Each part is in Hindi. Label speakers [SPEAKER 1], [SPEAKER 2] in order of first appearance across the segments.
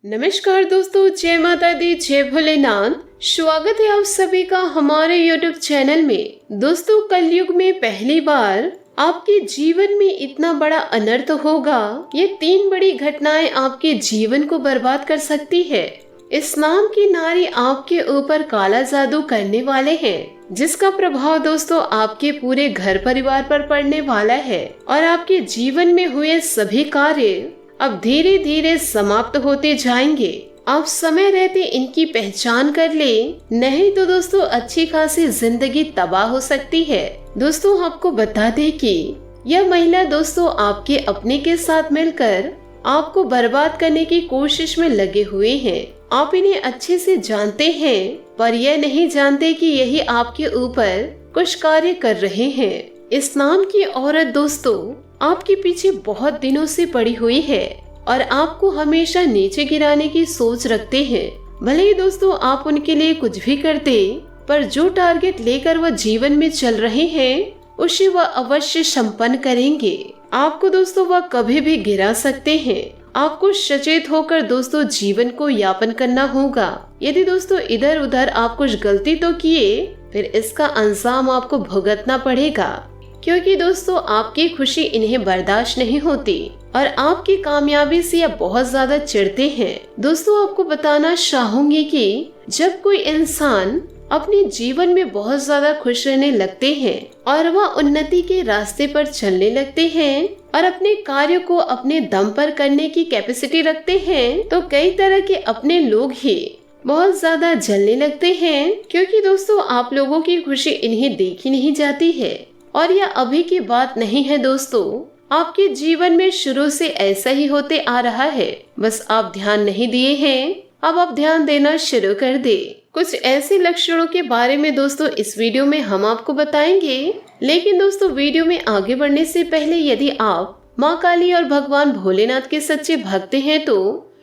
[SPEAKER 1] नमस्कार दोस्तों, जय माता दी, जय भोलेनाथ। स्वागत है आप सभी का हमारे YouTube चैनल में। दोस्तों, कलयुग में पहली बार आपके जीवन में इतना बड़ा अनर्थ होगा। ये 3 बड़ी घटनाएं आपके जीवन को बर्बाद कर सकती है। इस नाम की नारी आपके ऊपर काला जादू करने वाले हैं, जिसका प्रभाव दोस्तों आपके पूरे घर परिवार पर पड़ने वाला है और आपके जीवन में हुए सभी कार्य अब धीरे धीरे समाप्त होते जाएंगे। आप समय रहते इनकी पहचान कर ले, नहीं तो दोस्तों अच्छी खासी जिंदगी तबाह हो सकती है। दोस्तों, आपको बता दें कि यह महिला दोस्तों आपके अपने के साथ मिलकर आपको बर्बाद करने की कोशिश में लगे हुए हैं। आप इन्हें अच्छे से जानते हैं, पर यह नहीं जानते कि यही आपके ऊपर कुछ कार्य कर रहे हैं। इस नाम की औरत दोस्तों आपके पीछे बहुत दिनों से पड़ी हुई है और आपको हमेशा नीचे गिराने की सोच रखते हैं। भले ही दोस्तों आप उनके लिए कुछ भी करते, पर जो टारगेट लेकर वह जीवन में चल रहे हैं उसे वह अवश्य संपन्न करेंगे। आपको दोस्तों वह कभी भी गिरा सकते हैं। आपको सचेत होकर दोस्तों जीवन को यापन करना होगा। यदि दोस्तों इधर उधर आप कुछ गलती तो किए, फिर इसका अंजाम आपको भुगतना पड़ेगा, क्योंकि दोस्तों आपकी खुशी इन्हें बर्दाश्त नहीं होती और आपकी कामयाबी से यह बहुत ज्यादा चिढ़ते हैं। दोस्तों, आपको बताना चाहूंगी कि जब कोई इंसान अपने जीवन में बहुत ज्यादा खुश रहने लगते हैं और वह उन्नति के रास्ते पर चलने लगते हैं और अपने कार्य को अपने दम पर करने की कैपेसिटी रखते हैं, तो कई तरह के अपने लोग ही बहुत ज्यादा जलने लगते हैं, क्योंकि दोस्तों आप लोगों की खुशी इन्हें देखी नहीं जाती है। और यह अभी की बात नहीं है दोस्तों, आपके जीवन में शुरू से ऐसा ही होते आ रहा है। बस आप ध्यान नहीं दिए हैं, अब आप ध्यान देना शुरू कर दे। कुछ ऐसे लक्षणों के बारे में दोस्तों इस वीडियो में हम आपको बताएंगे। लेकिन दोस्तों वीडियो में आगे बढ़ने से पहले यदि आप माँ काली और भगवान भोलेनाथ के सच्चे भक्त हैं तो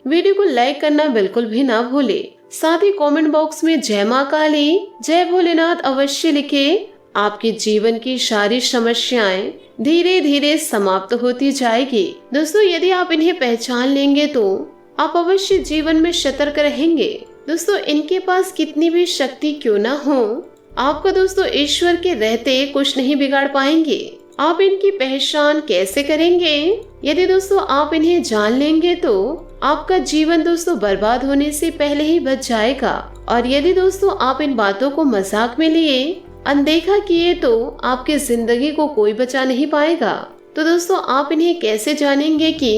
[SPEAKER 1] वीडियो को लाइक करना बिल्कुल भी ना भूले। साथ ही कमेंट बॉक्स में जय माँ काली, जय भोलेनाथ अवश्य लिखे। आपके जीवन की सारी समस्याएं धीरे धीरे समाप्त होती जाएगी। दोस्तों, यदि आप इन्हें पहचान लेंगे तो आप अवश्य जीवन में सतर्क रहेंगे। दोस्तों, इनके पास कितनी भी शक्ति क्यों ना हो, आपको दोस्तों ईश्वर के रहते कुछ नहीं बिगाड़ पाएंगे। आप इनकी पहचान कैसे करेंगे? यदि दोस्तों आप इन्हें जान लेंगे तो आपका जीवन दोस्तों बर्बाद होने से पहले ही बच जाएगा। और यदि दोस्तों आप इन बातों को मजाक में लिए, अनदेखा किए, तो आपकी जिंदगी को कोई बचा नहीं पाएगा। तो दोस्तों आप इन्हें कैसे जानेंगे कि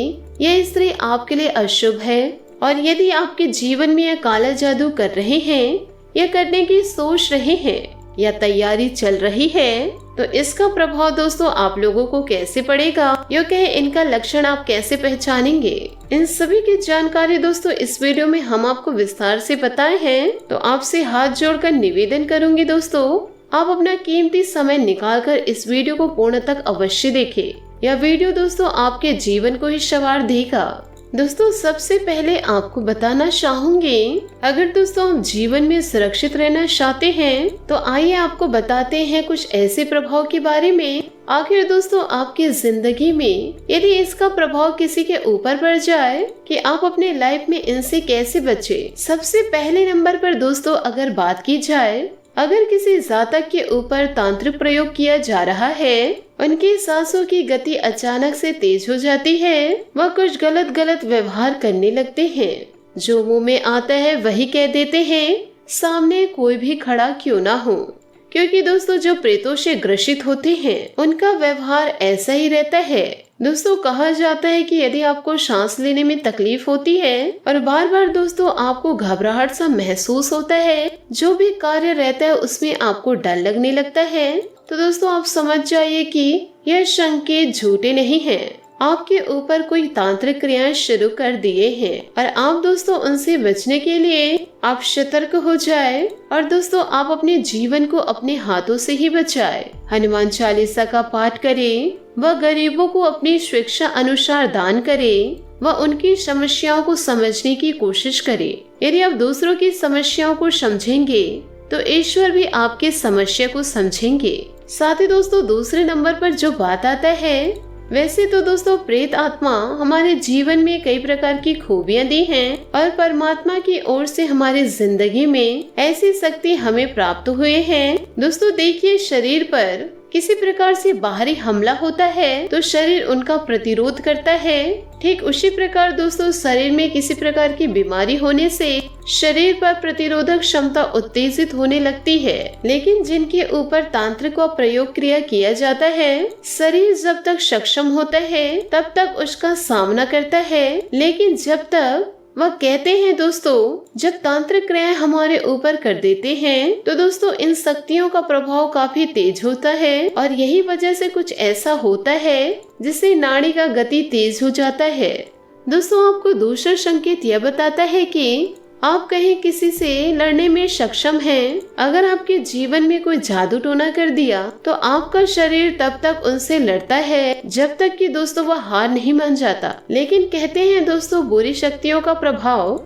[SPEAKER 1] यह स्त्री आपके लिए अशुभ है? और यदि आपके जीवन में यह काला जादू कर रहे हैं, या करने की सोच रहे हैं, या तैयारी चल रही है, तो इसका प्रभाव दोस्तों आप लोगों को कैसे पड़ेगा, यो कहे इनका लक्षण आप कैसे पहचानेंगे? इन सभी की जानकारी दोस्तों इस वीडियो में हम आपको विस्तार से बताए हैं। तो आपसे हाथ जोड़कर निवेदन करूंगी दोस्तों, आप अपना कीमती समय निकालकर इस वीडियो को पूर्ण तक अवश्य देखें। यह वीडियो दोस्तों आपके जीवन को ही संवार देगा। दोस्तों, सबसे पहले आपको बताना चाहूंगी, अगर दोस्तों हम जीवन में सुरक्षित रहना चाहते हैं तो आइए आपको बताते हैं कुछ ऐसे प्रभाव के बारे में। आखिर दोस्तों आपकी जिंदगी में यदि इसका प्रभाव किसी के ऊपर पड़ जाए कि आप अपने लाइफ में इनसे कैसे बचे। सबसे पहले नंबर पर दोस्तों अगर बात की जाए, अगर किसी जातक के ऊपर तांत्रिक प्रयोग किया जा रहा है, उनकी सांसों की गति अचानक से तेज हो जाती है, वह कुछ गलत व्यवहार करने लगते हैं, जो मुंह में आता है वही कह देते हैं, सामने कोई भी खड़ा क्यों ना हो। क्योंकि दोस्तों जो प्रेतों से ग्रसित होते हैं उनका व्यवहार ऐसा ही रहता है। दोस्तों कहा जाता है कि यदि आपको सांस लेने में तकलीफ होती है और बार बार दोस्तों आपको घबराहट सा महसूस होता है, जो भी कार्य रहता है उसमें आपको डर लगने लगता है, तो दोस्तों आप समझ जाइए कि यह संकेत झूठे नहीं हैं। आपके ऊपर कोई तांत्रिक क्रियाएं शुरू कर दिए हैं और आप दोस्तों उनसे बचने के लिए आप सतर्क हो जाए और दोस्तों आप अपने जीवन को अपने हाथों से ही बचाए। हनुमान चालीसा का पाठ करें, वह गरीबों को अपनी शिक्षा अनुसार दान करे, वह उनकी समस्याओं को समझने की कोशिश करे। यदि आप दूसरों की समस्याओं को समझेंगे तो ईश्वर भी आपके समस्या को समझेंगे। साथ ही दोस्तों दूसरे नंबर पर जो बात आता है वैसे तो दोस्तों प्रेत आत्मा हमारे जीवन में कई प्रकार की खूबियां दी हैं और परमात्मा की ओर से हमारी जिंदगी में ऐसी शक्ति हमें प्राप्त हुए हैं। दोस्तों देखिए, शरीर पर किसी प्रकार से बाहरी हमला होता है तो शरीर उनका प्रतिरोध करता है। ठीक उसी प्रकार दोस्तों शरीर में किसी प्रकार की बीमारी होने से शरीर पर प्रतिरोधक क्षमता उत्तेजित होने लगती है। लेकिन जिनके ऊपर तांत्रिक व प्रयोग क्रिया किया जाता है, शरीर जब तक सक्षम होता है तब तक उसका सामना करता है। लेकिन जब तक वह कहते हैं दोस्तों, जब तांत्रिक क्रियाएं हमारे ऊपर कर देते हैं तो दोस्तों इन शक्तियों का प्रभाव काफी तेज होता है और यही वजह से कुछ ऐसा होता है जिससे नाड़ी का गति तेज हो जाता है। दोस्तों आपको दूसरा संकेत यह बताता है कि आप कहीं किसी से लड़ने में सक्षम हैं। अगर आपके जीवन में कोई जादू टोना कर दिया तो आपका शरीर तब तक उनसे लड़ता है जब तक कि दोस्तों वह हार नहीं मान जाता। लेकिन कहते हैं दोस्तों बुरी शक्तियों का प्रभाव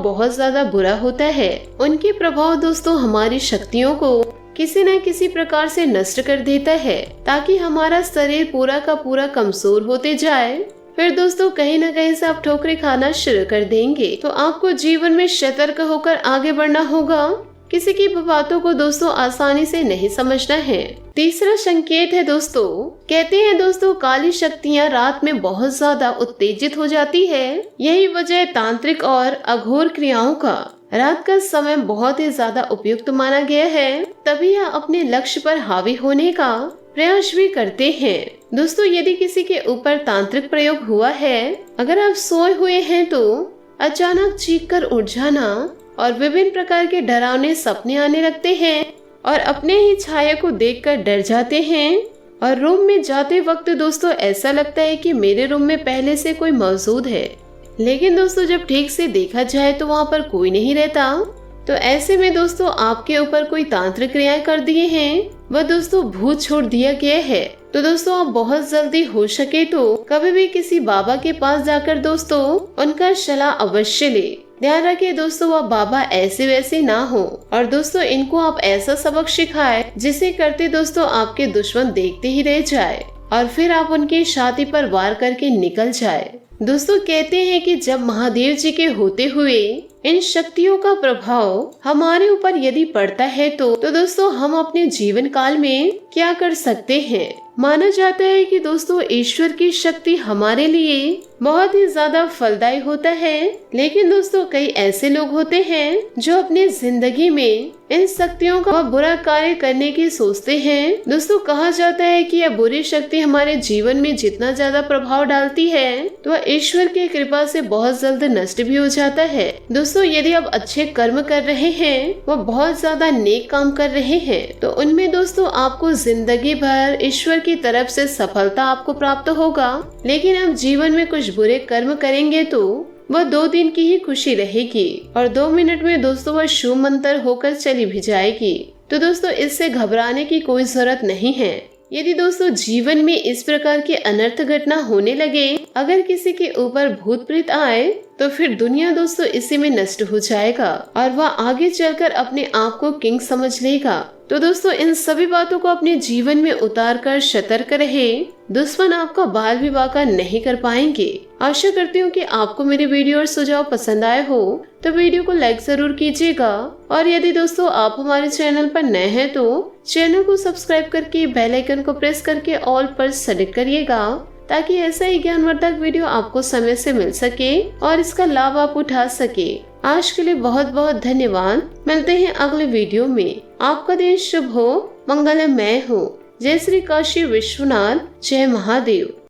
[SPEAKER 1] बहुत ज्यादा बुरा होता है। उनके प्रभाव दोस्तों हमारी शक्तियों को किसी न किसी प्रकार से नष्ट कर देता है ताकि हमारा शरीर पूरा का पूरा कमजोर होते जाए। फिर दोस्तों कहीं न कहीं से आप ठोकरें खाना शुरू कर देंगे। तो आपको जीवन में सतर्क होकर आगे बढ़ना होगा। किसी की बातों को दोस्तों आसानी से नहीं समझना है। तीसरा संकेत है दोस्तों, कहते हैं दोस्तों काली शक्तियाँ रात में बहुत ज्यादा उत्तेजित हो जाती है। यही वजह तांत्रिक और अघोर क्रियाओं का रात का समय बहुत ही ज्यादा उपयुक्त माना गया है। तभी यह अपने लक्ष्य पर हावी होने का प्रयास भी करते हैं। दोस्तों यदि किसी के ऊपर तांत्रिक प्रयोग हुआ है, अगर आप सोए हुए हैं तो अचानक चीख कर उठ जाना और विभिन्न प्रकार के डरावने सपने आने लगते हैं और अपने ही छाया को देखकर डर जाते हैं और रूम में जाते वक्त दोस्तों ऐसा लगता है कि मेरे रूम में पहले से कोई मौजूद है। लेकिन दोस्तों जब ठीक से देखा जाए तो वहाँ पर कोई नहीं रहता। तो ऐसे में दोस्तों आपके ऊपर कोई तांत्रिक क्रियाएं कर दिए हैं, वह दोस्तों भूत छोड़ दिया गया है। तो दोस्तों आप बहुत जल्दी हो सके तो कभी भी किसी बाबा के पास जाकर दोस्तों उनका सलाह अवश्य ले। ध्यान रखिए दोस्तों वह बाबा ऐसे वैसे ना हो और दोस्तों इनको आप ऐसा सबक सिखाए जिसे करते दोस्तों आपके दुश्मन देखते ही रह जाए और फिर आप उनकी छाती पर वार करके निकल जाए। दोस्तों कहते हैं कि जब महादेव जी के होते हुए इन शक्तियों का प्रभाव हमारे ऊपर यदि पड़ता है तो दोस्तों हम अपने जीवन काल में क्या कर सकते हैं। माना जाता है कि दोस्तों ईश्वर की शक्ति हमारे लिए बहुत ही ज्यादा फलदायी होता है। लेकिन दोस्तों कई ऐसे लोग होते हैं जो अपनी जिंदगी में इन शक्तियों का बुरा कार्य करने की सोचते हैं। दोस्तों कहा जाता है कि यह बुरी शक्ति हमारे जीवन में जितना ज्यादा प्रभाव डालती है तो वह ईश्वर की कृपा से बहुत जल्द नष्ट भी हो जाता है। दोस्तों यदि आप अच्छे कर्म कर रहे हैं, वह बहुत ज्यादा नेक काम कर रहे हैं, तो उनमें दोस्तों आपको जिंदगी भर ईश्वर की तरफ से सफलता आपको प्राप्त होगा। लेकिन आप जीवन में कुछ बुरे कर्म करेंगे तो वह 2 दिन की ही खुशी रहेगी और 2 मिनट में दोस्तों वह शुभ मंत्र होकर चली भी जाएगी। तो दोस्तों इससे घबराने की कोई जरूरत नहीं है। यदि दोस्तों जीवन में इस प्रकार की अनर्थ घटना होने लगे, अगर किसी के ऊपर भूत प्रेत आए तो फिर दुनिया दोस्तों इसी में नष्ट हो जाएगा और वह आगे चलकर अपने आप को किंग समझ लेगा। तो दोस्तों इन सभी बातों को अपने जीवन में उतार कर सतर्क रहे। दुश्मन आपका बाल भी बांका नहीं कर पाएंगे। आशा करती हूँ कि आपको मेरे वीडियो और सुझाव पसंद आए हो तो वीडियो को लाइक जरूर कीजिएगा और यदि दोस्तों आप हमारे चैनल पर नए हैं तो चैनल को सब्सक्राइब करके बेल आइकन को प्रेस करके ऑल पर सेलेक्ट करिएगा ताकि ऐसा ही ज्ञानवर्धक वीडियो आपको समय से मिल सके और इसका लाभ आप उठा सके। आज के लिए बहुत बहुत धन्यवाद। मिलते हैं अगले वीडियो में। आपका दिन शुभ हो, मंगलमय हो। जय श्री काशी विश्वनाथ, जय महादेव।